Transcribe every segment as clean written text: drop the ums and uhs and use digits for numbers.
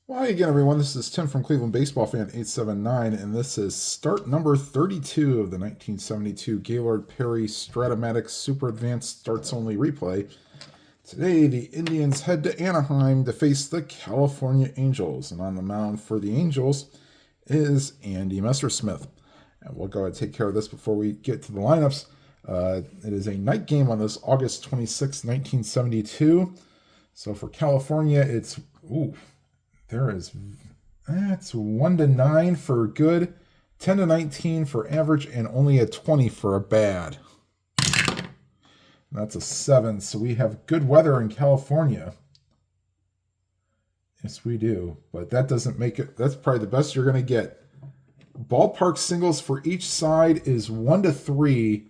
Well, hi again, everyone. This is Tim from Cleveland Baseball Fan 879, and this is start number 32 of the 1972 Gaylord Perry Stratomatic Super Advanced Starts Only replay. Today, the Indians head to Anaheim to face the California Angels, and on the mound for the Angels is Andy Messersmith. And we'll go ahead and take care of this before we get to the lineups. It is a night game on this August 26, 1972. So for California, it's that's 1-9 for good, 10-19 for average, and only a 20 for a bad. That's a 7, so we have good weather in California. Yes, we do, but that doesn't make it. That's probably the best you're going to get. Ballpark singles for each side is 1-3,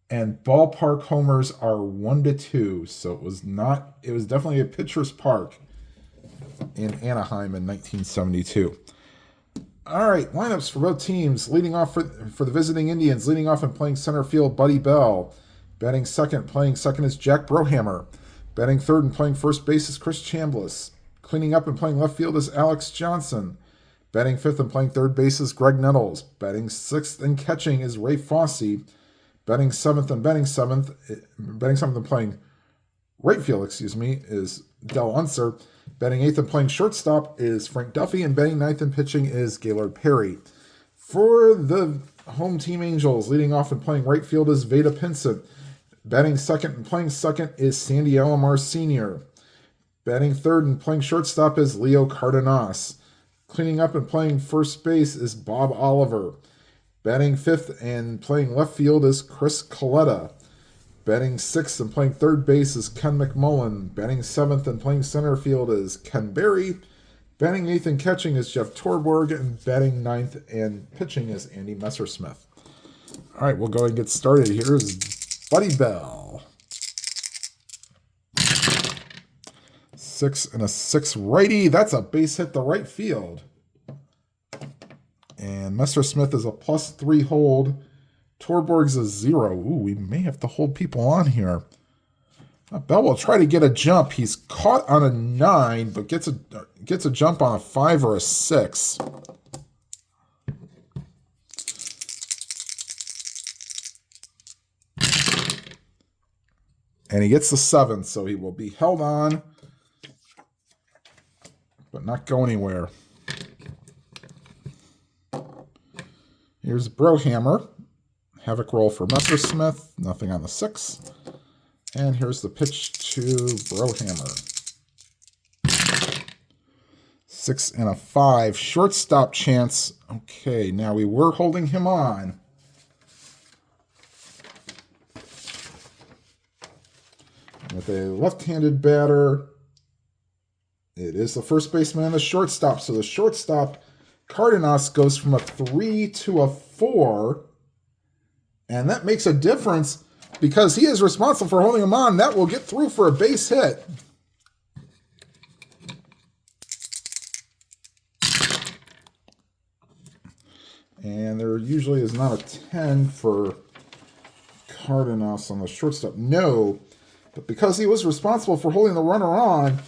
and ballpark homers are 1-2. So it was definitely a pitcher's park in Anaheim in 1972. All right, lineups for both teams. Leading off for the visiting Indians, leading off and playing center field, Buddy Bell. Batting second, playing second is Jack Brohammer. Batting third and playing first base is Chris Chambliss. Cleaning up and playing left field is Alex Johnson. Batting fifth and playing third base is Greg Nettles. Batting sixth and catching is Ray Fosse. Batting seventh and playing right field, is Del Unser. Batting eighth and playing shortstop is Frank Duffy, and batting ninth and pitching is Gaylord Perry. For the home team Angels, leading off and playing right field is Veda Pinsent. Batting second and playing second is Sandy Alomar Sr. Batting third and playing shortstop is Leo Cardenas. Cleaning up and playing first base is Bob Oliver. Batting fifth and playing left field is Chris Coletta. Batting sixth and playing third base is Ken McMullen. Batting seventh and playing center field is Ken Berry. Batting eighth and catching is Jeff Torborg. And batting ninth and pitching is Andy Messersmith. All right, we'll go ahead and get started. Here's Buddy Bell. 6 and a 6 righty. That's a base hit to right field. And Messersmith is a +3 hold. Torborg's a 0. Ooh, we may have to hold people on here. Bell will try to get a jump. He's caught on a 9, but gets a jump on a 5 or a 6. And he gets the 7, so he will be held on, but not go anywhere. Here's Brohammer. Havoc roll for Messersmith. Nothing on the 6. And here's the pitch to Brohammer. 6 and a 5. Shortstop chance. Okay, now we were holding him on. With a left-handed batter, it is the first baseman and the shortstop. So the shortstop, Cardenas, goes from a 3 to a 4. And that makes a difference because he is responsible for holding him on. That will get through for a base hit. And there usually is not a 10 for Cardenas on the shortstop. No, but because he was responsible for holding the runner on,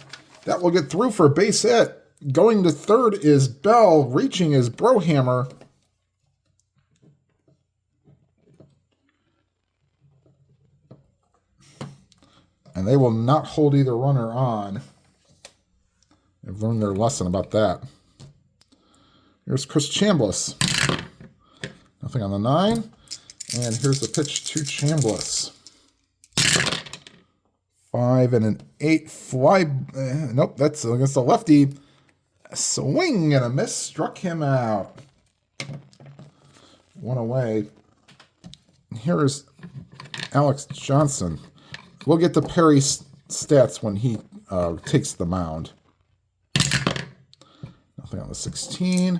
that will get through for a base hit. Going to third is Bell. Reaching is Brohammer. And they will not hold either runner on. They've learned their lesson about that. Here's Chris Chambliss. Nothing on the 9. And here's the pitch to Chambliss. 5 and an 8 fly. Nope, that's against the lefty. A swing and a miss. Struck him out. 1 away. Here's Alex Johnson. We'll get to Perry's stats when he takes the mound. Nothing on the 16.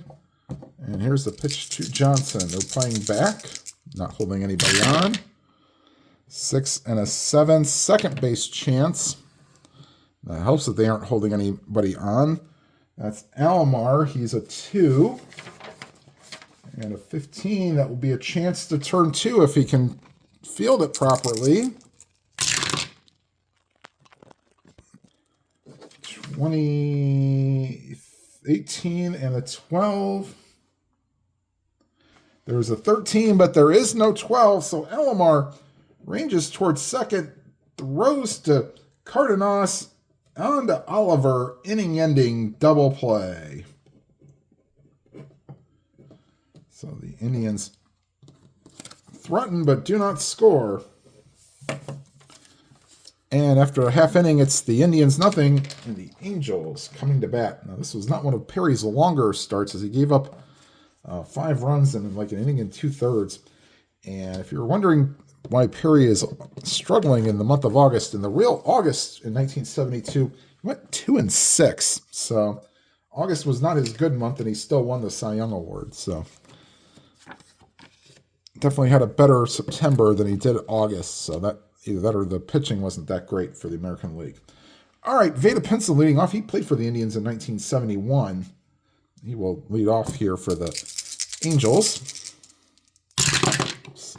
And here's the pitch to Johnson. They're playing back, not holding anybody on. 6 and a 7. Second base chance. That helps that they aren't holding anybody on. That's Alomar. He's a 2. And a 15. That will be a chance to turn 2 if he can field it properly. 28 18 and a 12. There's a 13, but there is no 12, so Alomar ranges towards second, throws to Cardenas, on to Oliver, inning-ending double play. So the Indians threaten but do not score. And after a half inning, it's the Indians nothing and the Angels coming to bat. Now, this was not one of Perry's longer starts, as he gave up 5 runs in like an inning and 2/3. And if you're wondering why Perry is struggling in the month of August, in the real August in 1972, he went 2-6. So August was not his good month, and he still won the Cy Young Award. So definitely had a better September than he did August. So that either that or the pitching wasn't that great for the American League. All right, Vada Pinson leading off. He played for the Indians in 1971. He will lead off here for the Angels.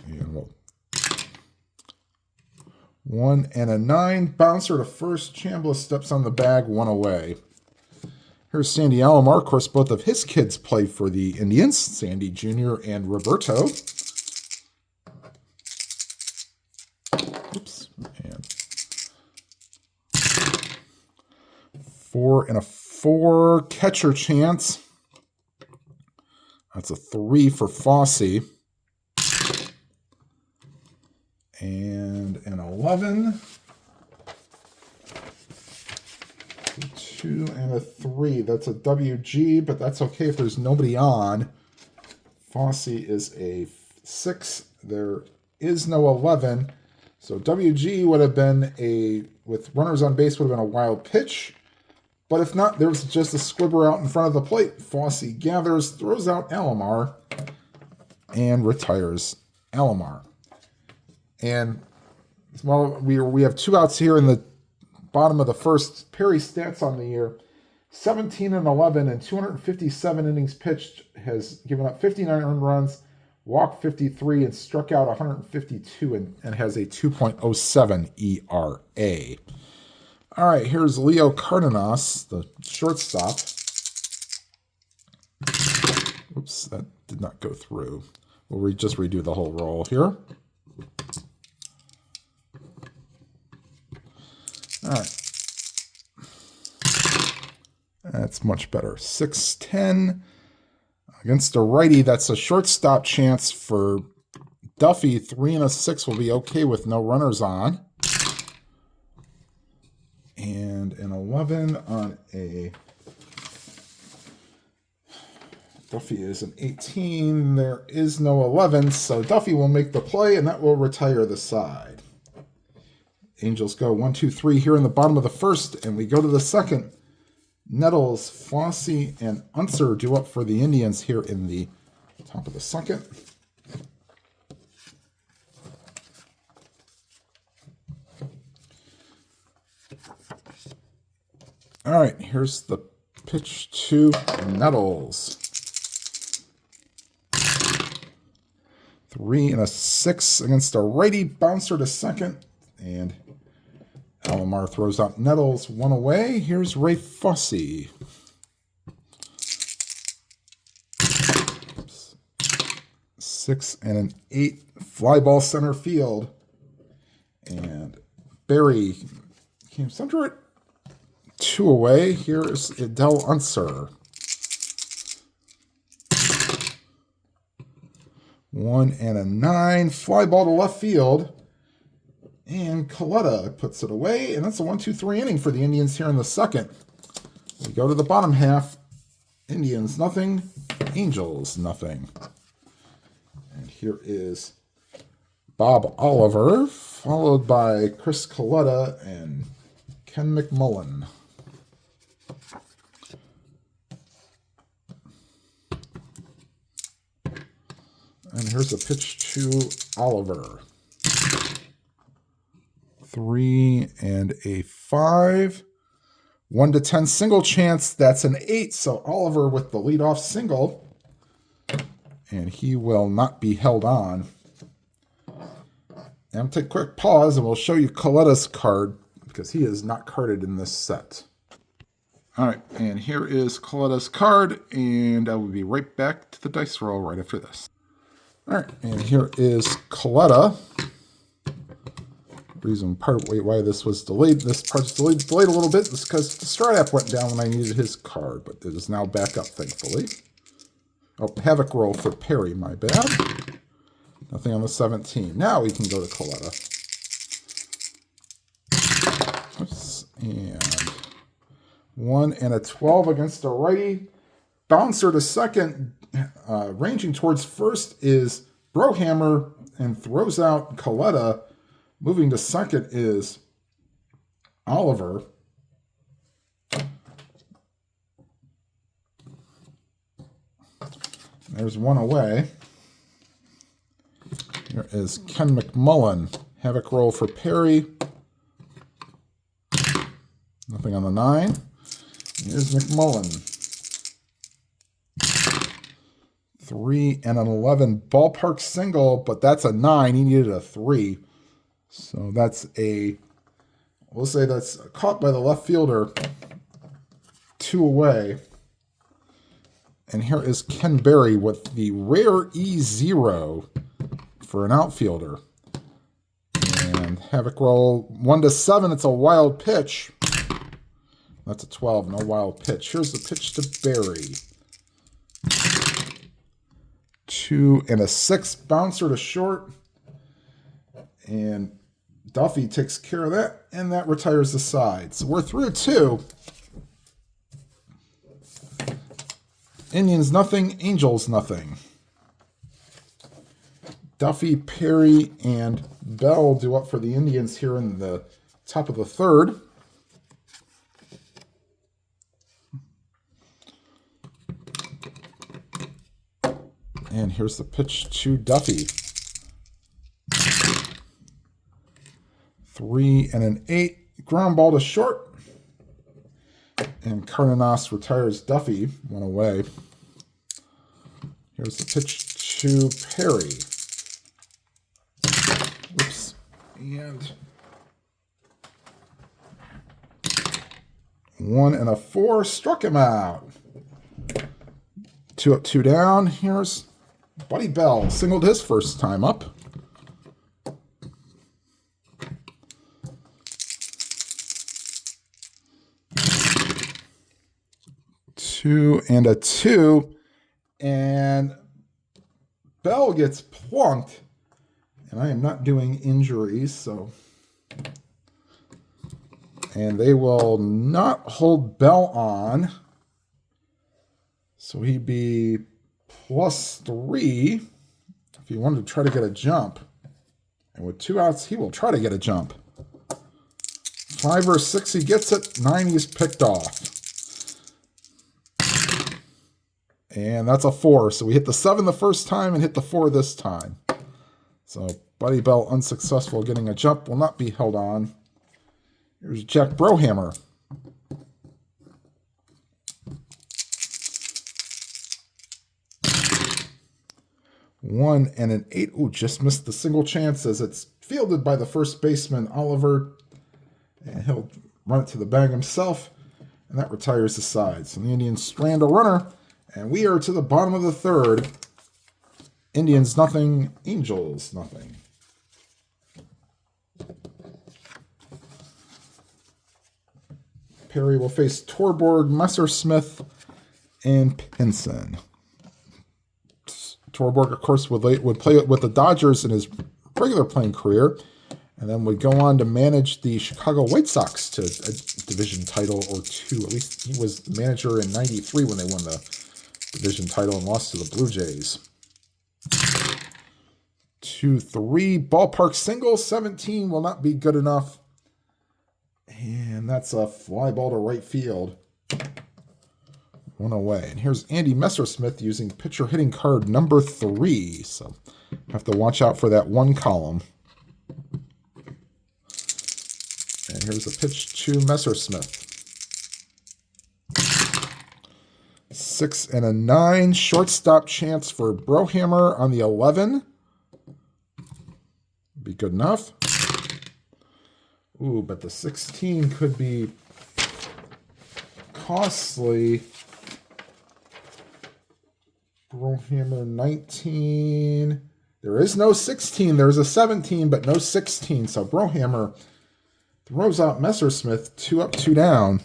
And we'll 1 and a 9. Bouncer to first. Chambliss steps on the bag, 1 away. Here's Sandy Alomar. Of course, both of his kids play for the Indians, Sandy Jr. and Roberto. Oops. And 4 and a 4. Catcher chance. That's a 3 for Fosse. And an 11. 2 and a 3. That's a WG, but that's okay if there's nobody on. Fosse is a 6. There is no 11. So WG would have been with runners on base, would have been a wild pitch. But if not, there's just a squibber out in front of the plate. Fosse gathers, throws out Alomar, and retires Alomar. And well, we have 2 outs here in the bottom of the first. Perry's stats on the year: 17 and 11 and 257 innings pitched, has given up 59 earned runs, walked 53, and struck out 152, and has a 2.07 ERA. All right, here's Leo Cardenas, the shortstop. Oops, that did not go through. We'll just redo the whole roll here. All right. That's much better. 6-10 against a righty. That's a shortstop chance for Duffy. 3 and a 6 will be okay with no runners on. And an 11 on a Duffy is an 18. There is no 11, so Duffy will make the play, and that will retire the side. Angels go 1, 2, 3 here in the bottom of the first, and we go to the second. Nettles, Fosse, and Unser do up for the Indians here in the top of the second. All right, here's the pitch to Nettles. 3 and a 6 against a righty. Bouncer to second, and Alomar throws out Nettles, 1 away. Here's Ray Fosse. 6 and an 8. Fly ball center field. And Barry came center it. 2 away. Here's Adel Unser. 1 and a 9. Fly ball to left field. And Coletta puts it away. And that's a 1, 2, 3 inning for the Indians here in the second. We go to the bottom half. Indians nothing. Angels nothing. And here is Bob Oliver, followed by Chris Coletta and Ken McMullen. And here's a pitch to Oliver. 3 and a 5. 1 to 10 single chance. That's an 8. So Oliver with the leadoff single. And he will not be held on. And I'll take a quick pause and we'll show you Coletta's card because he is not carded in this set. All right, and here is Coletta's card, and I will be right back to the dice roll right after this. All right, and here is Coletta. Reason part of why this was delayed, this part's delayed a little bit is because the strat app went down when I needed his card, but it is now back up, thankfully. Oh, Havoc roll for Perry, my bad. Nothing on the 17. Now we can go to Coletta. Oops, and 1 and a 12 against a righty. Bouncer to second, ranging towards first is Brohammer and throws out Coletta. Moving to second is Oliver. There's one away. Here is Ken McMullen. Havoc roll for Perry. Nothing on the 9. Here's McMullen. 3 and an 11. Ballpark single, but that's a 9. He needed a 3. So that's we'll say that's caught by the left fielder. 2 away. And here is Ken Berry with the rare E0 for an outfielder. And Havoc roll 1 to 7. It's a wild pitch. That's a 12. No wild pitch. Here's the pitch to Berry. 2 and a 6. Bouncer to short. And Duffy takes care of that, and that retires the side. So we're through 2. Indians nothing, Angels nothing. Duffy, Perry, and Bell do up for the Indians here in the top of the 3rd. And here's the pitch to Duffy. 3 and an 8. Ground ball to short. And Cardenas retires Duffy. 1 away. Here's the pitch to Perry. Oops. And 1 and a 4. Struck him out. 2 up, 2 down. Here's Buddy Bell. Singled his first time up. 2 and a 2, and Bell gets plunked, and I am not doing injuries, so, and they will not hold Bell on, so he'd be +3 if he wanted to try to get a jump, and with 2 outs, he will try to get a jump. 5 or 6, he gets it. 9, he's picked off. And that's a 4. So we hit the 7 the first time and hit the 4 this time. So Buddy Bell unsuccessful getting a jump, will not be held on. Here's Jack Brohammer. One and an 8. Ooh, just missed the single chance as it's fielded by the first baseman, Oliver. And he'll run it to the bag himself. And that retires the side. So the Indians strand a runner. And we are to the bottom of the 3rd. Indians nothing, Angels nothing. Perry will face Torborg, Messersmith, and Pinson. Torborg, of course, would play with the Dodgers in his regular playing career, and then would go on to manage the Chicago White Sox to a division title or 2. At least he was manager in '93 when they won the division title and lost to the Blue Jays. 2-3. Ballpark single. 17 will not be good enough. And that's a fly ball to right field. 1 away. And here's Andy Messersmith using pitcher hitting card number 3. So have to watch out for that 1 column. And here's a pitch to Messersmith. 6 and a 9. Shortstop chance for Brohammer on the 11. Be good enough. Ooh, but the 16 could be costly. Brohammer 19. There is no 16. There's a 17, but no 16. So Brohammer throws out Messersmith 2 up, 2 down.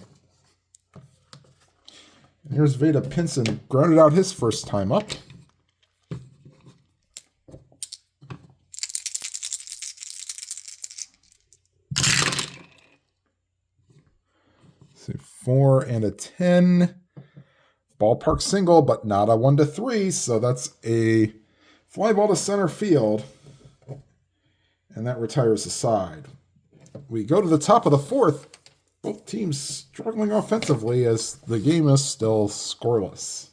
And here's Veda Pinson, grounded out his first time up. So 4 and a 10. Ballpark single, but not a 1-3. So that's a fly ball to center field. And that retires the side. We go to the top of the 4th. Both teams struggling offensively as the game is still scoreless.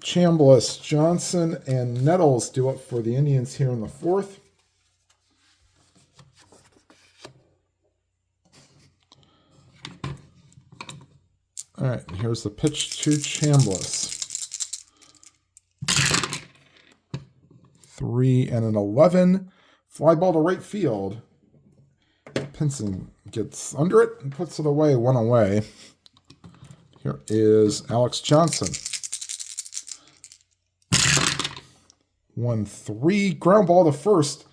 Chambliss, Johnson, and Nettles do up for the Indians here in the 4th. All right, here's the pitch to Chambliss. 3 and an 11. Fly ball to right field. Pinson gets under it and puts it away, 1 away. Here is Alex Johnson. 1-3. Ground ball to first.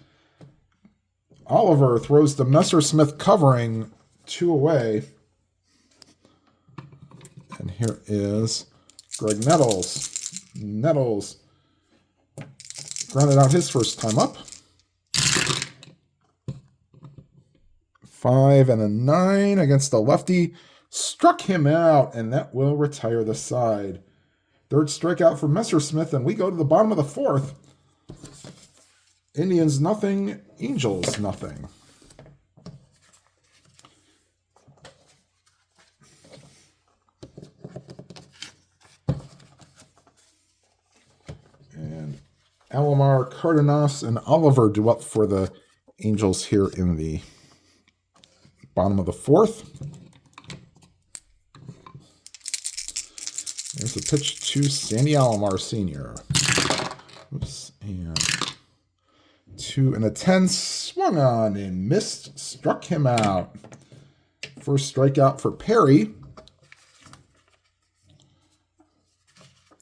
Oliver throws to Messersmith covering, 2 away. And here is Greg Nettles. Nettles grounded out his first time up. 5 and a 9 against a lefty. Struck him out, and that will retire the side. Third strikeout for Messersmith, and we go to the bottom of the 4th. Indians nothing, Angels nothing. And Alomar, Cardenas, and Oliver do up for the Angels here in the bottom of the 4th. There's a pitch to Sandy Alomar Sr. Oops, and 2 and a 10. Swung on and missed. Struck him out. First strikeout for Perry.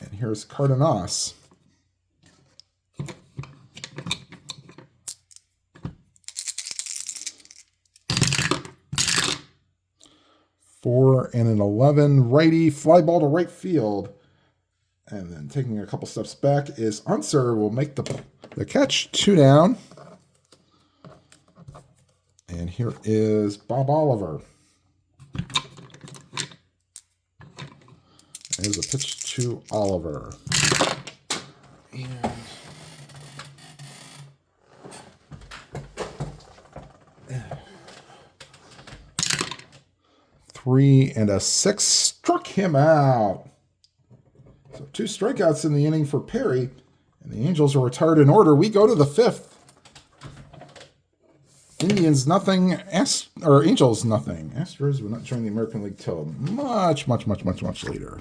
And here's Cardenas. Four and an 11. Righty. Fly ball to right field. And then taking a couple steps back is Unser will make the catch. 2 down. And here is Bob Oliver. There's a pitch to Oliver. And 3 and a 6. Struck him out. So 2 strikeouts in the inning for Perry. And the Angels are retired in order. We go to the 5th. Indians nothing, Angels nothing. Astros will not join the American League till much later.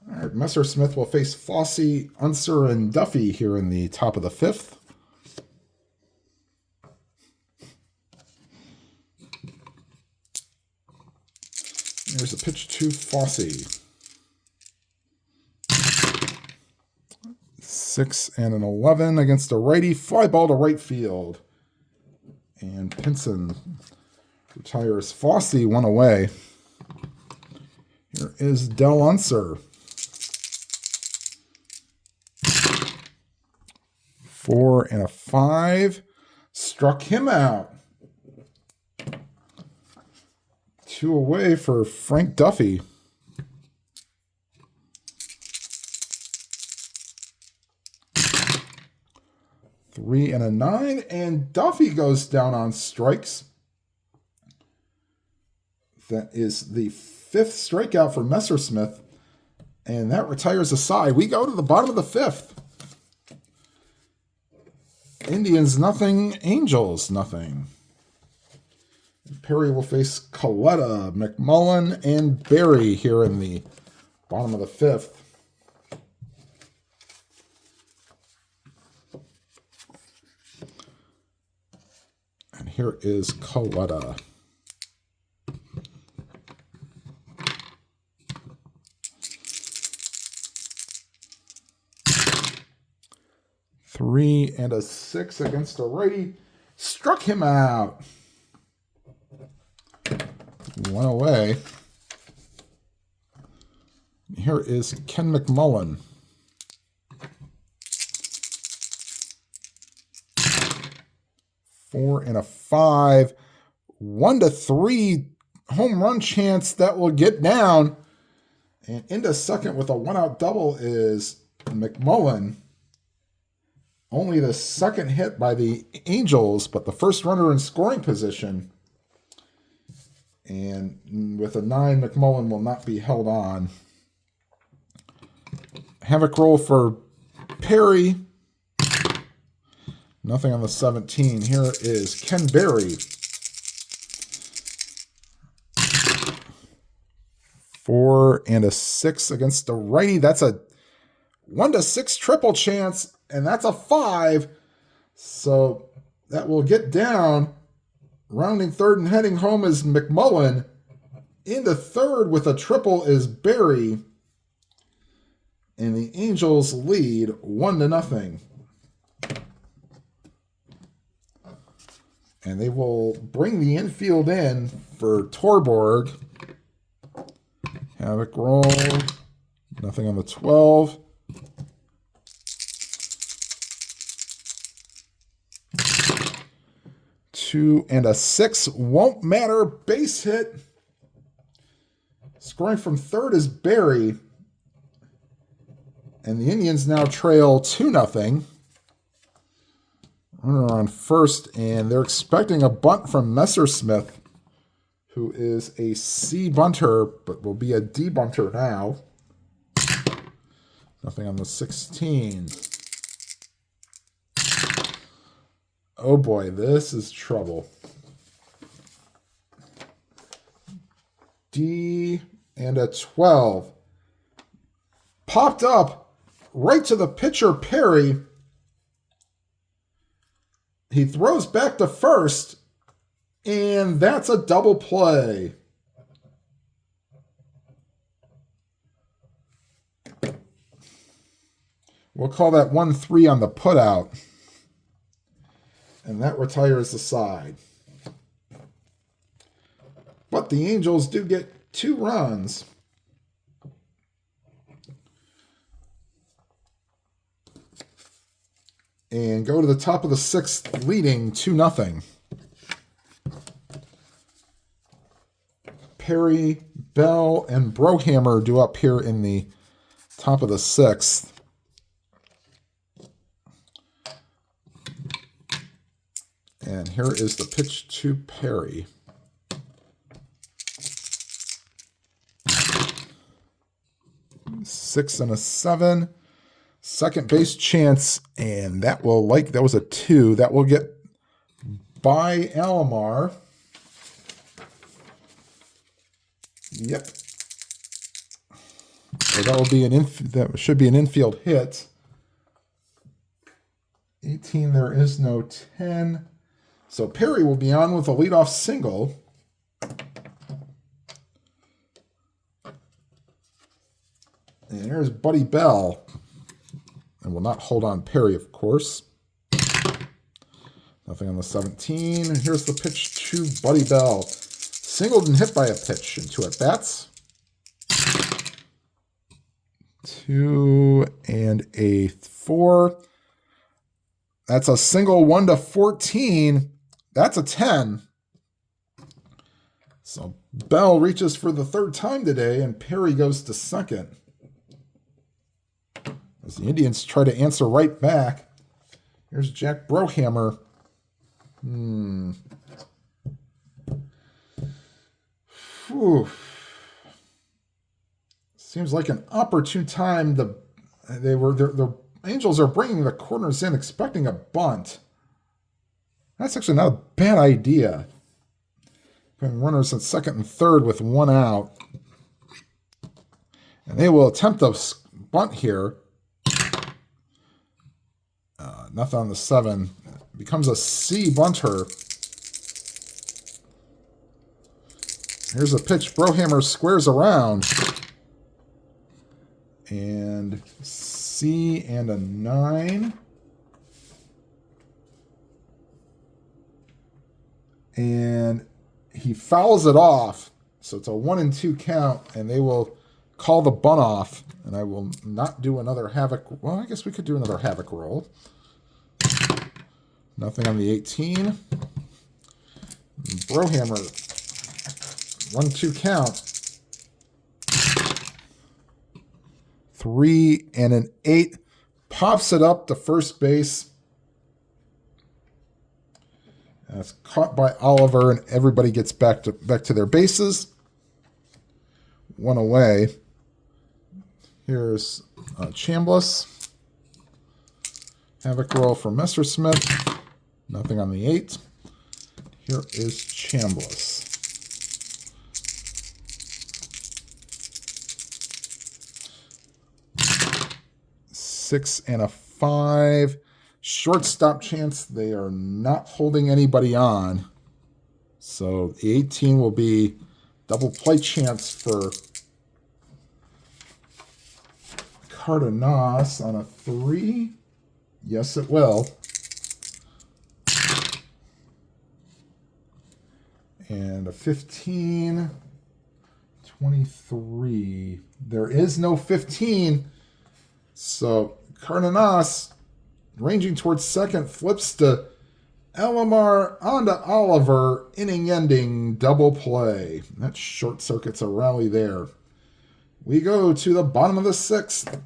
All right, Messersmith will face Fossey, Unser, and Duffy here in the top of the 5th. There's a pitch to Fossey. 6 and an 11 against a righty. Fly ball to right field. And Pinson retires Fossey, 1 away. Here is Del Unser. 4 and a 5. Struck him out. 2 away for Frank Duffy. 3 and a 9. And Duffy goes down on strikes. That is the 5th strikeout for Messersmith. And that retires the side. We go to the bottom of the 5th. Indians nothing, Angels nothing. Perry will face Coletta, McMullen, and Berry here in the bottom of the 5th. And here is Coletta. 3 and a 6 against a righty. Struck him out. 1 away. Here is Ken McMullen. 4 and a 5. 1-3 home run chance that will get down. And into second with a 1-out double is McMullen. Only the second hit by the Angels, but the first runner in scoring position. And with a 9, McMullen will not be held on. Havoc roll for Perry. Nothing on the 17. Here is Ken Berry. 4 and a 6 against the righty. That's a 1-6 triple chance, and that's a 5. So that will get down. Rounding third and heading home is McMullen. Into third with a triple is Berry. And the Angels lead 1-0. And they will bring the infield in for Torborg. Havoc roll. Nothing on the 12. Two and a 6. Won't matter. Base hit. Scoring from third is Berry. And the Indians now trail 2-0. Runner on first, and they're expecting a bunt from Messersmith, who is a C bunter, but will be a D bunter now. Nothing on the 16. Oh boy, this is trouble. D and a 12. Popped up right to the pitcher, Perry. He throws back to first, and that's a double play. We'll call that 1-3 on the putout. And that retires the side. But the Angels do get 2 runs. And go to the top of the 6th, leading 2-0. Perry, Bell, and Brohammer do up here in the top of the 6th. And here is the pitch to Perry. Six and a 7. Second base chance, and that was a 2. That will get by Alomar. Yep. So that should be an infield hit. 18, there is no 10. So Perry will be on with a leadoff single. And here's Buddy Bell. And will not hold on Perry, of course. Nothing on the 17. And here's the pitch to Buddy Bell. Singled and hit by a pitch in 2 at-bats. 2 and a 4. That's a single 1-14. That's a 10. So Bell reaches for the 3rd time today, and Perry goes to second. As the Indians try to answer right back. Here's Jack Brohammer. Seems like an opportune time. The Angels are bringing the corners in, expecting a bunt. That's actually not a bad idea. Putting runners at second and third with 1 out. And they will attempt a bunt here. Nothing on the 7. Becomes a C bunter. Here's a pitch. Brohammer squares around. And C and a 9. And he fouls it off. So it's a 1-2 count, and they will call the bunt off. And I will not do another Havoc. Well, I guess we could do another Havoc roll. Nothing on the 18. Brohammer. 1-2 count. 3 and an 8. Pops it up to first base. It's caught by Oliver, and everybody gets back to their bases. 1 away. Here's Chambliss. Havoc roll for Messersmith. Nothing on the 8. Here is Chambliss. Six and a 5. Shortstop chance. They are not holding anybody on. So the 18 will be double play chance for Cardenas on a 3. Yes, it will. And a 15. 23. There is no 15. So Cardenas, ranging towards second, flips to Alomar onto Oliver, inning-ending double play. That short circuits a rally there. We go to the bottom of the 6th.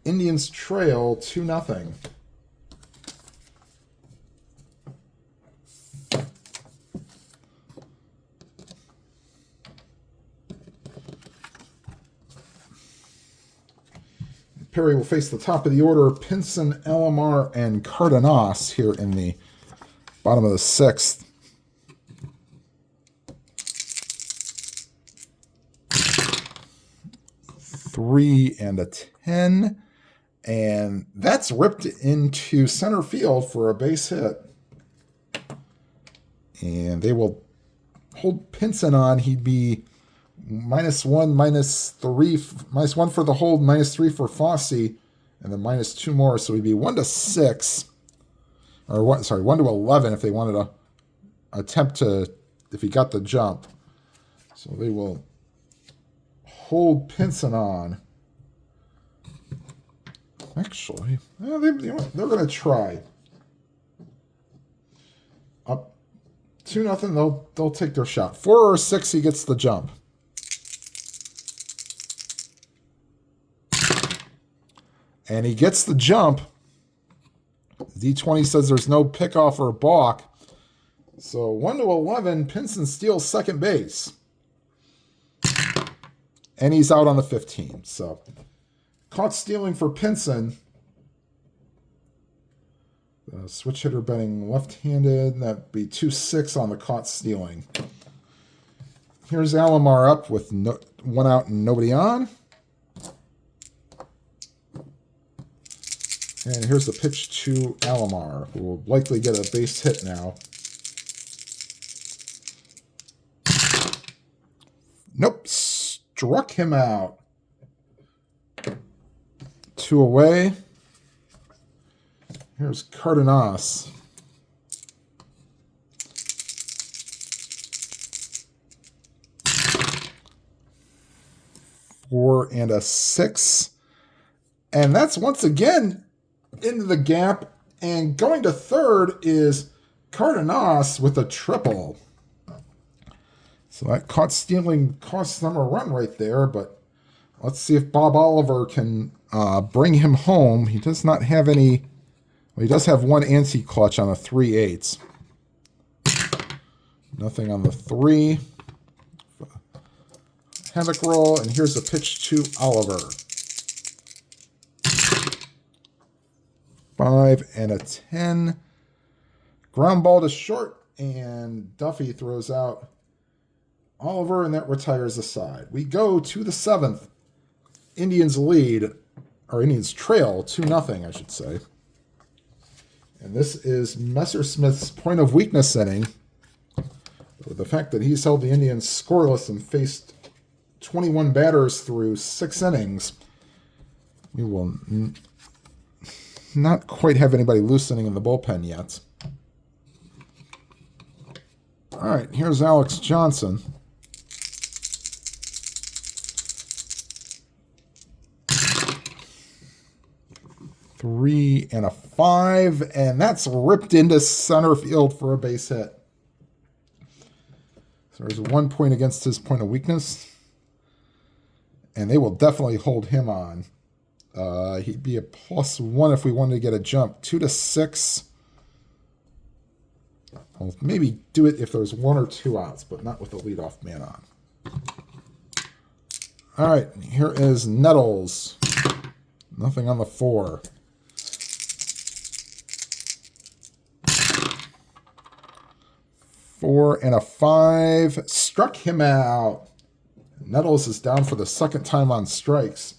Indians trail 2-0. Perry will face the top of the order. Pinson, Alomar, and Cardenas here in the bottom of the 6th. Three and a 10. And that's ripped into center field for a base hit. And they will hold Pinson on. He'd be -1, -3, -1 for the hold, -3 for Fossey, and then -2 more. So it'd be 1-6, or 1-11 if they wanted to attempt to, if he got the jump. So they will hold Pinson on. Actually, they're going to try. Up 2-0, they'll take their shot. 4 or 6, he gets the jump. And he gets the jump. D20 says there's no pickoff or balk. So 1-11, Pinson steals second base. And he's out on the 15. So caught stealing for Pinson. Switch hitter betting left-handed. That'd be 2-6 on the caught stealing. Here's Alomar up with 1 out and nobody on. And here's the pitch to Alomar, who will likely get a base hit now. Nope, struck him out. 2 away. Here's Cardenas. Four and a 6. And that's once again into the gap, and going to third is Cardenas with a triple. So that caught stealing cost them a run right there, but let's see if Bob Oliver can bring him home. He does not have any. Well, he does have 1 anti-clutch on a 3/8. Nothing on the 3. Havoc roll, and here's the pitch to Oliver. 5 and a 10. Ground ball to short, and Duffy throws out Oliver, and that retires the side. We go to the 7th. Indians lead, or Indians trail 2-0, I should say. And this is Messersmith's point of weakness inning. With the fact that he's held the Indians scoreless and faced 21 batters through 6 innings, we will not quite have anybody loosening in the bullpen yet. All right, here's Alex Johnson. Three and a 5, and that's ripped into center field for a base hit. So there's 1 point against his point of weakness. And they will definitely hold him on. He'd be a +1 if we wanted to get a jump. 2 to 6. I'll maybe do it if there's 1 or 2 outs, but not with the leadoff man on. All right, here is Nettles. Nothing on the 4. Four and a 5. Struck him out. Nettles is down for the second time on strikes.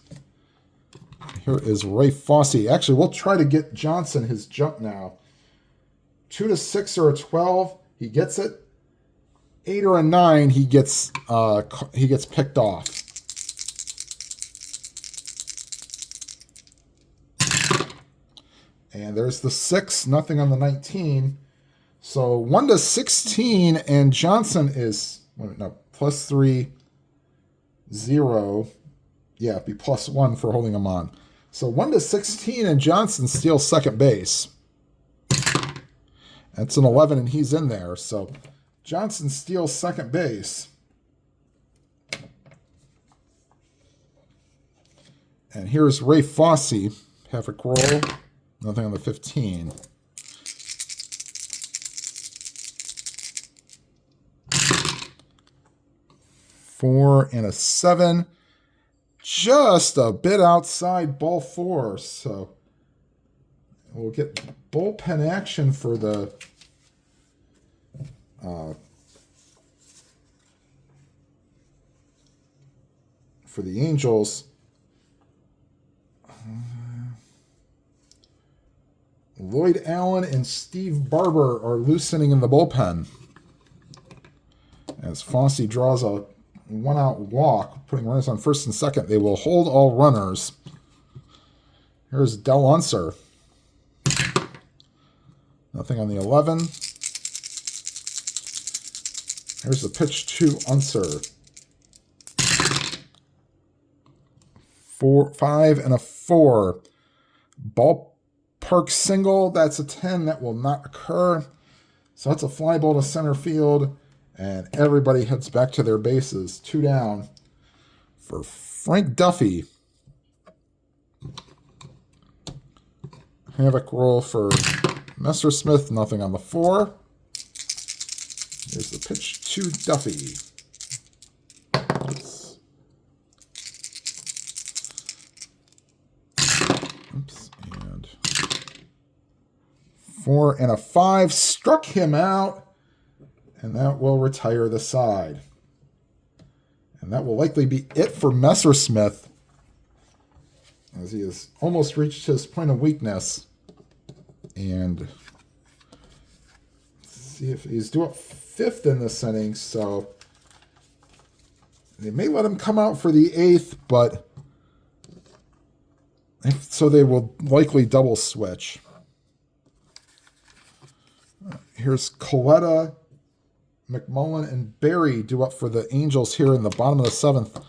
Here is Ray Fosse. Actually, we'll try to get Johnson his jump now. 2 to 6 or a 12. He gets it. 8 or a 9. He gets picked off. And there's the 6. Nothing on the 19. So 1 to 16, and Johnson is +3, 0. Yeah, it'd be +1 for holding him on. So 1 to 16, and Johnson steals second base. That's an 11, and he's in there. So Johnson steals second base. And here's Ray Fosse. Havoc roll. Nothing on the 15. Four and a 7, just a bit outside ball 4. So we'll get bullpen action for the Angels. Lloyd Allen and Steve Barber are loosening in the bullpen as Fosse draws a 1-out walk, putting runners on first and second. They will hold all runners. Here's Del Unser. Nothing on the 11. Here's the pitch to Unser. 5 and a 4. Ballpark single. That's a 10. That will not occur. So that's a fly ball to center field. And everybody heads back to their bases. 2 down for Frank Duffy. Havoc roll for Messersmith. Nothing on the 4. Here's the pitch to Duffy. Oops. And 4 and a 5. Struck him out. And that will retire the side. And that will likely be it for Messersmith, as he has almost reached his point of weakness. And let's see if he's due up 5th in this inning, so they may let him come out for the 8th, but so they will likely double switch. Here's Coletta, McMullen, and Berry due up for the Angels here in the bottom of the 7th,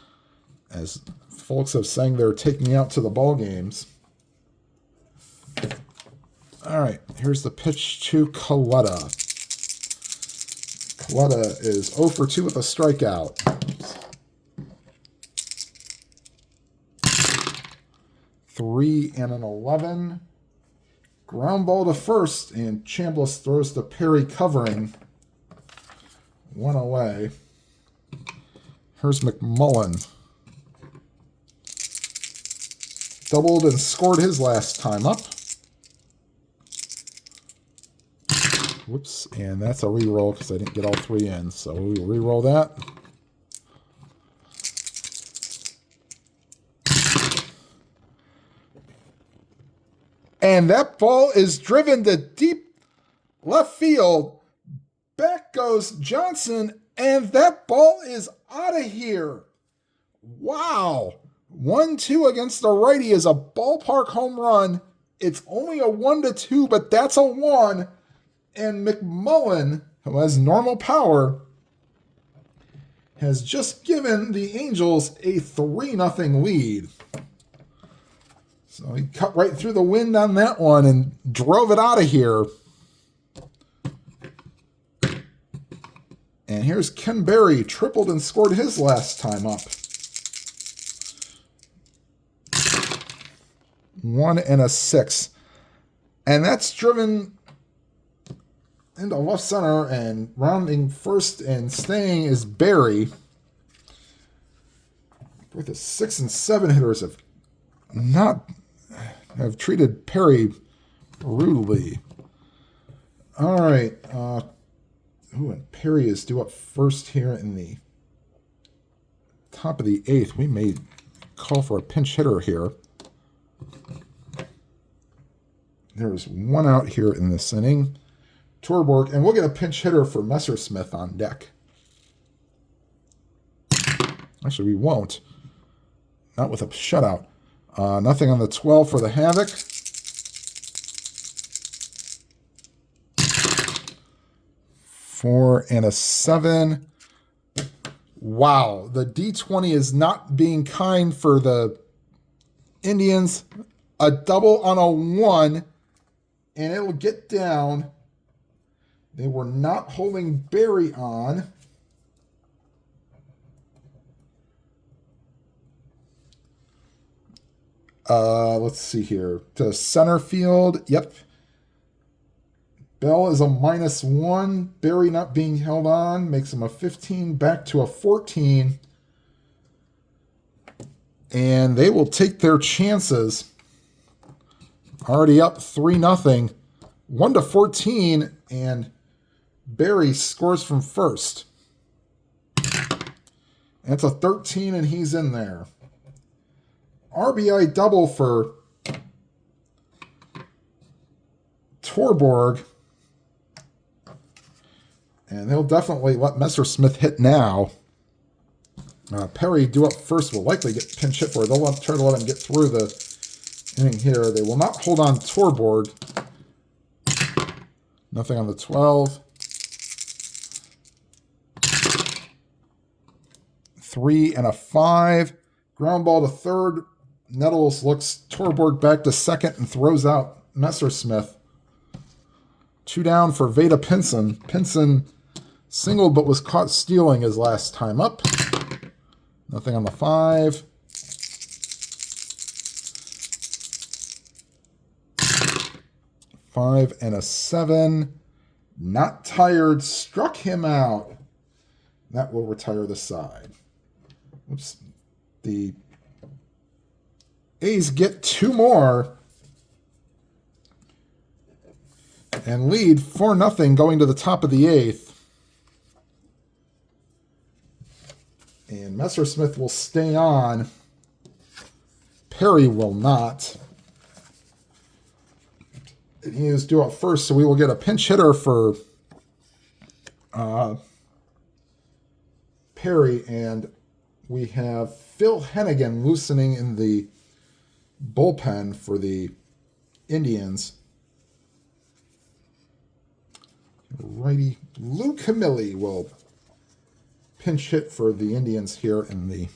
as folks have saying they're taking me out to the ball games. All right, here's the pitch to Coletta. Coletta is 0 for 2 with a strikeout. 3 and an 11. Ground ball to first, and Chambliss throws to Perry covering. 1 away. Here's McMullen. Doubled and scored his last time up. Whoops, and that's a re-roll because I didn't get all 3 in, so we will re-roll that. And that ball is driven to deep left field. Back goes Johnson, and that ball is out of here. Wow. 1-2 against the righty is a ballpark home run. It's only a 1-2, but that's a 1. And McMullen who has normal power, has just given the Angels a 3-0 lead. So he cut right through the wind on that one and drove it out of here. And here's Ken Berry, tripled and scored his last time up. 1 and a 6. And that's driven into left center, and rounding first and staying is Berry. Both the 6 and 7 hitters have treated Perry rudely. All right. And Perry is due up first here in the top of the 8th. We may call for a pinch hitter here. There's one out here in this inning. Torborg, and we'll get a pinch hitter for Messersmith on deck. Actually, we won't. Not with a shutout. Nothing on the 12 for the Havoc. Four and a 7. Wow, the D20 is not being kind for the Indians. A double on a 1, and it'll get down. They were not holding Berry on. Let's see here. To center field. Yep. Bell is a -1. Berry not being held on makes him a 15, back to a 14. And they will take their chances. Already up 3-0. 1-14, and Berry scores from first. That's a 13, and he's in there. RBI double for Torborg. And they'll definitely let Messersmith hit now. Perry due up first will likely get pinch hit for it. They'll try to let him get through the inning here. They will not hold on Torborg. Nothing on the 12. 3 and a 5. Ground ball to third. Nettles looks Torborg back to second and throws out Messersmith. 2 down for Veda Pinson. Pinson singled but was caught stealing his last time up. Nothing on the 5. 5 and a 7. Not tired. Struck him out. That will retire the side. Oops. The A's get 2 more and lead 4-0 going to the top of the 8th. And Messersmith will stay on. Perry will not. And he is due up first, so we will get a pinch hitter for Perry, and we have Phil Hennigan loosening in the bullpen for the Indians. Righty Lou Camilli will pinch hit for the Indians here in the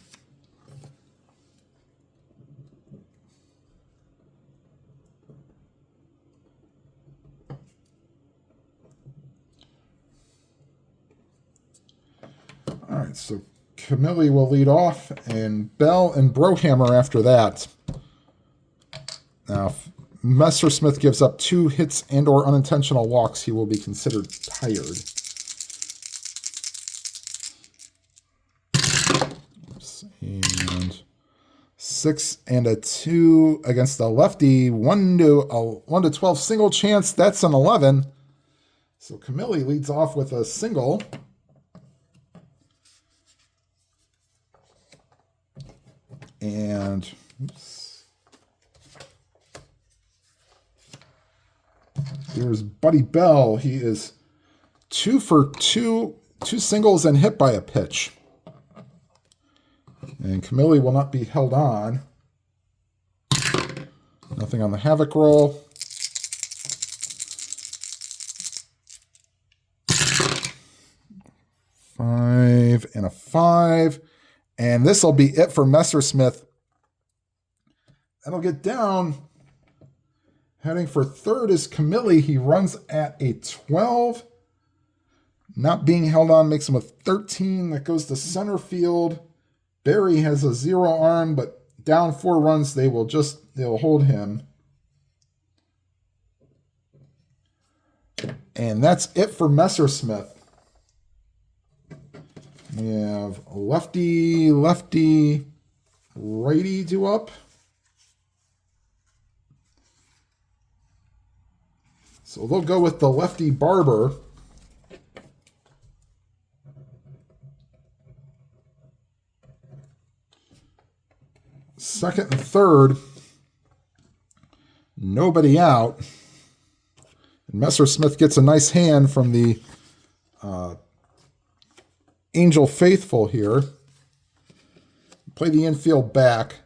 all right, so Camilli will lead off, and Bell and Brohammer after that. Now, if Messersmith gives up 2 hits and or unintentional walks, he will be considered tired. Oops, and 6 and a 2 against the lefty. 1 to 12 single chance. That's an 11. So Camilli leads off with a single. And oops, here's Buddy Bell. He is 2 for 2, 2 singles and hit by a pitch. And Camilli will not be held on. Nothing on the Havoc roll. 5 and a 5. And this will be it for Messersmith. That'll get down. Heading for third is Camilli. He runs at a 12. Not being held on makes him a 13. That goes to center field. Barry has a 0 arm, but down 4 runs, they'll hold him. And that's it for Messersmith. We have lefty, lefty, righty due up. So they'll go with the lefty Barber. Second and third, nobody out. And Messersmith gets a nice hand from the Angel Faithful here. Play the infield back.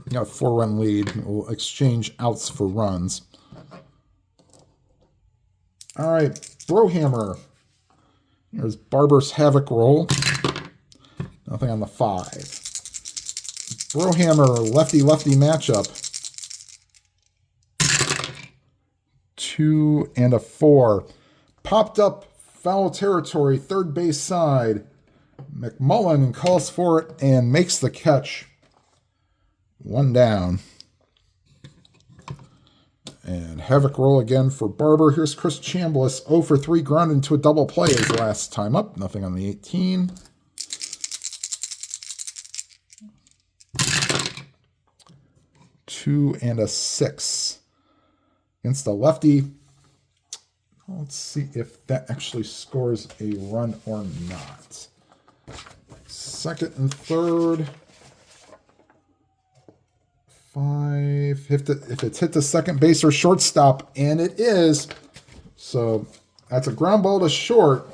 Got a 4-run lead. We'll exchange outs for runs. All right, Brohammer. Here's Barber's Havoc roll. Nothing on the 5. Brohammer, lefty-lefty matchup. 2 and a 4. Popped up foul territory, third base side. McMullen calls for it and makes the catch. 1 down. And Havoc roll again for Barber. Here's Chris Chambliss, 0 for 3, ground into a double play his last time up. Nothing on the 18. Two and a 6 against the lefty. Let's see if that actually scores a run or not. Second and third. 5. If it's hit the second base or shortstop, and it is. So that's a ground ball to short.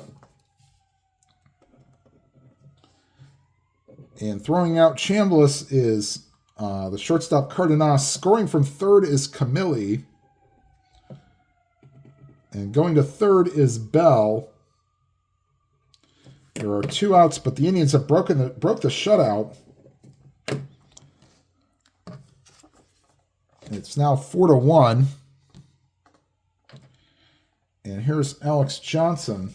And throwing out Chambliss is the shortstop Cardenas. Scoring from third is Camilli. And going to third is Bell. There are 2 outs, but the Indians have broke the shutout. It's now 4-1. And here's Alex Johnson.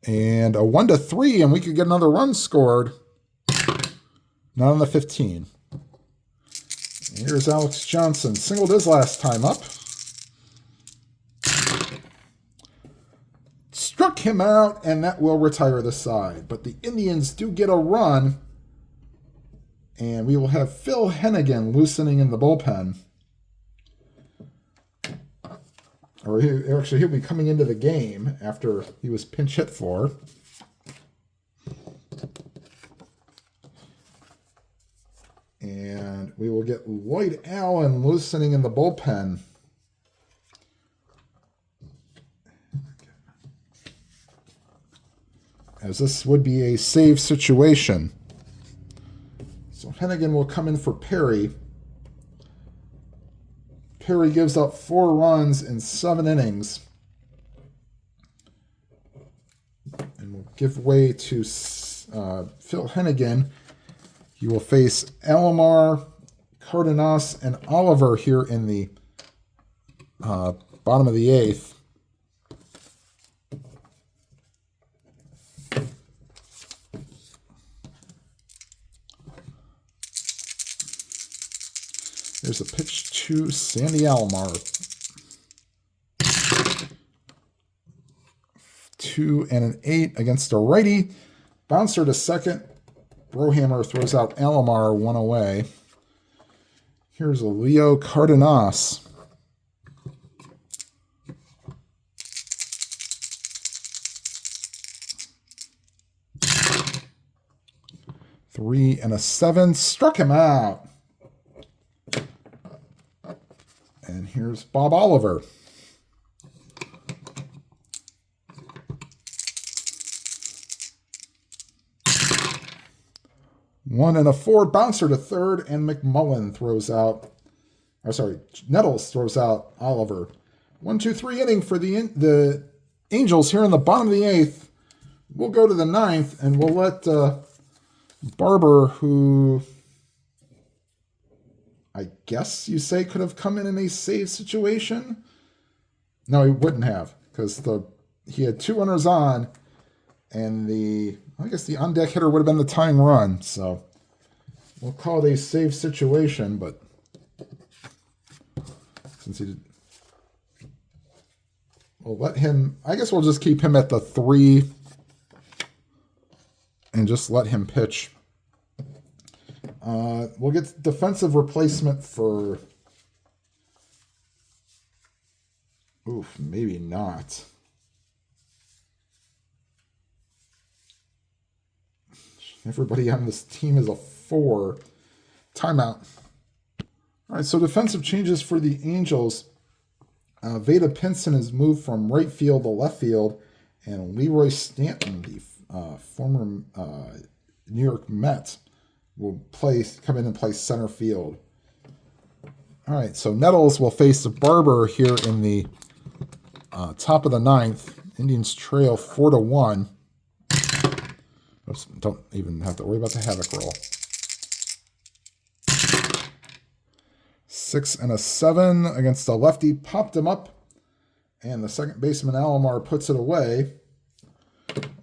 And a 1-3, and we could get another run scored. Not on the 15. And here's Alex Johnson. Singled his last time up. Struck him out, and that will retire the side. But the Indians do get a run. And we will have Phil Hennigan loosening in the bullpen. Or he'll be coming into the game after he was pinch hit for. And we will get Lloyd Allen loosening in the bullpen. As this would be a save situation. So Hennigan will come in for Perry. Perry gives up 4 runs in 7 innings. And will give way to Phil Hennigan. He will face Alomar, Cardenas, and Oliver here in the bottom of the 8th. There's a pitch to Sandy Alomar. 2 and an 8 against a righty. Bouncer to second. Brohammer throws out Alomar 1 away. Here's a Leo Cardenas. Three and a 7. Struck him out. And here's Bob Oliver. 1 and a 4, bouncer to third, and McMullen throws out, Nettles throws out Oliver. 1-2-3 inning for the Angels here in the bottom of the 8th. We'll go to the 9th, and we'll let Barber, who I guess you say could have come in a save situation. No, he wouldn't have, because he had 2 runners on, and I guess the on-deck hitter would have been the tying run. So we'll call it a save situation, but since he did, we'll let him, I guess we'll just keep him at the 3 and just let him pitch. We'll get defensive replacement for, maybe not. Everybody on this team is a 4. Timeout. All right, so defensive changes for the Angels. Vada Pinson is moved from right field to left field, and Leroy Stanton, the former New York Met, will come in and play center field. All right, so Nettles will face Barber here in the top of the 9th. Indians trail 4-1. Oops, don't even have to worry about the havoc roll. 6 and a 7 against the lefty, popped him up, and the second baseman Alomar puts it away.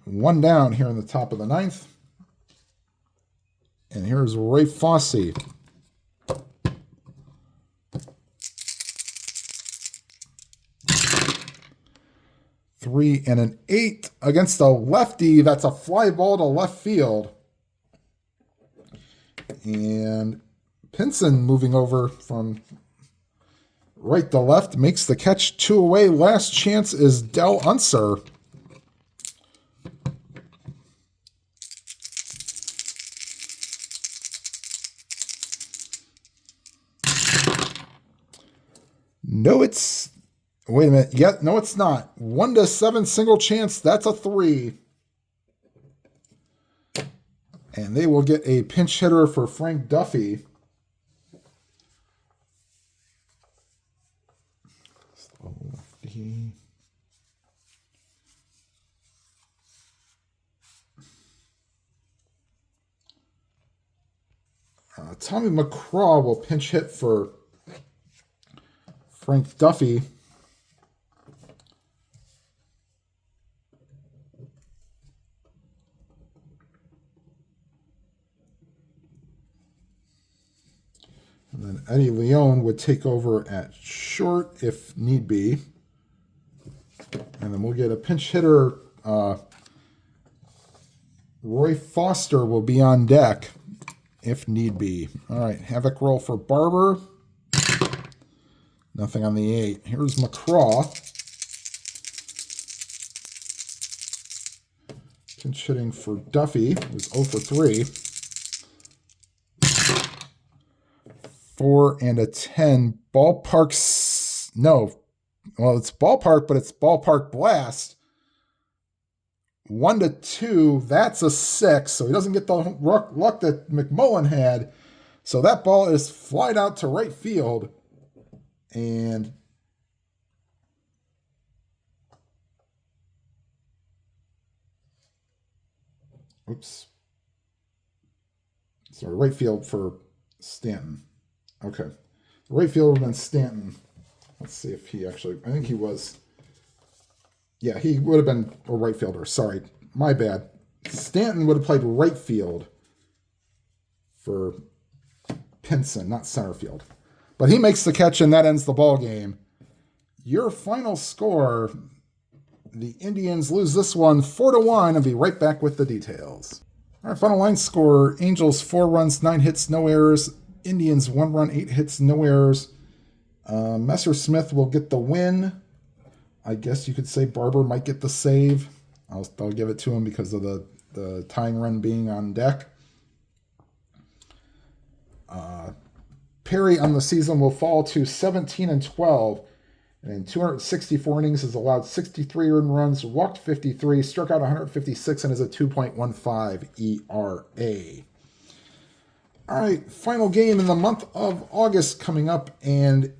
1 down here in the top of the 9th. And here's Ray Fosse. Three and an 8 against a lefty. That's a fly ball to left field. And Pinson moving over from right to left makes the catch. 2 away. Last chance is Del Unser. No, it's... Wait a minute. Yeah, no, it's not. 1-7 single chance. That's a 3. And they will get a pinch hitter for Frank Duffy. Tommy McCraw will pinch hit for Frank Duffy. And then Eddie Leone would take over at short if need be. And then we'll get a pinch hitter. Roy Foster will be on deck if need be. All right, havoc roll for Barber. Nothing on the 8. Here's McCraw. Pinch hitting for Duffy. It was 0 for 3. 4 and a 10. Ballpark. No. Well, it's ballpark, but it's ballpark blast. 1-2. That's a 6. So he doesn't get the luck that McMullen had. So that ball is flied out to right field. And oops. Sorry, right field for Stanton. Okay. Right field would have been Stanton. Let's see if he actually, I think he was. Yeah, he would have been a right fielder. Sorry, my bad. Stanton would have played right field for Pinson, not center field. But he makes the catch, and that ends the ball game. Your final score, the Indians lose this one 4-1, and be right back with the details. All right, final line score, Angels 4 runs, 9 hits, no errors. Indians 1 run, 8 hits, no errors. Messersmith will get the win. I guess you could say Barber might get the save. I'll give it to him because of the tying run being on deck. Perry on the season will fall to 17-12, and in 264 innings has allowed 63 earned runs, walked 53, struck out 156, and is a 2.15 ERA. All right, final game in the month of August coming up, and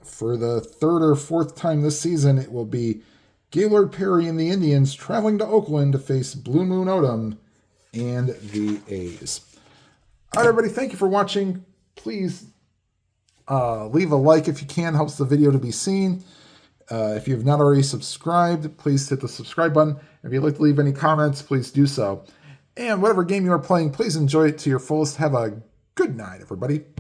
for the third or fourth time this season, it will be Gaylord Perry and the Indians traveling to Oakland to face Blue Moon Odom and the A's. All right, everybody, thank you for watching. Please leave a like if you can, helps the video to be seen. If you have not already subscribed, please hit the subscribe button. If you'd like to leave any comments, please do so. And whatever game you are playing, please enjoy it to your fullest. Have a good night, everybody.